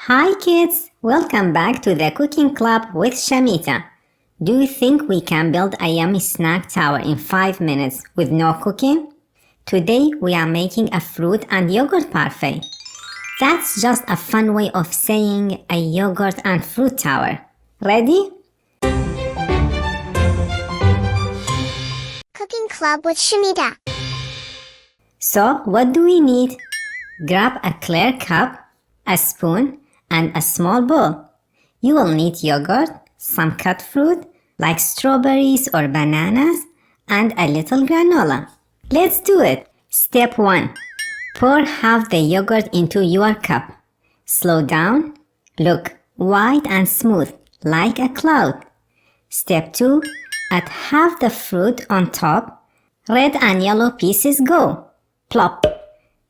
Hi kids! Welcome back to the Cooking Club with Shamita. Do you think we can build a yummy snack tower in 5 minutes with no cooking? Today we are making a fruit and yogurt parfait. That's just a fun way of saying a yogurt and fruit tower. Ready? Cooking Club with Shamita. So what do we need? Grab a clear cup, a spoon, and a small bowl. You will need yogurt, some cut fruit like strawberries or bananas, and a little granola. Let's do it! Step 1. Pour half the yogurt into your cup. Slow down. Look white and smooth like a cloud. Step 2. Add half the fruit on top. Red and yellow pieces go. Plop.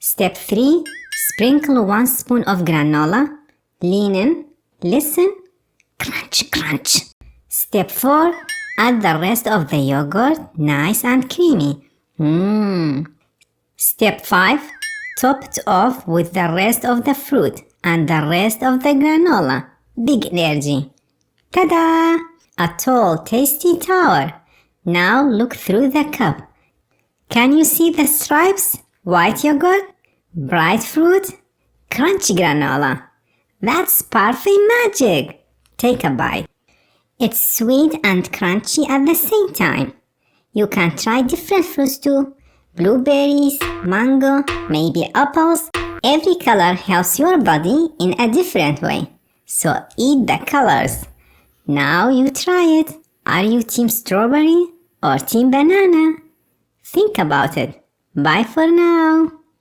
Step 3. Sprinkle 1 spoon of granola. Lean in, listen, crunch, crunch. Step 4. Add the rest of the yogurt, nice and creamy. Step 5. Top it off with the rest of the fruit and the rest of the granola. Big energy. Ta-da! A tall, tasty tower. Now look through the cup. Can you see the stripes? White yogurt, bright fruit, crunchy granola. That's parfait magic! Take a bite. It's sweet and crunchy at the same time. You can try different fruits too. Blueberries, mango, maybe apples. Every color helps your body in a different way. So eat the colors. Now you try it. Are you team strawberry or team banana? Think about it. Bye for now.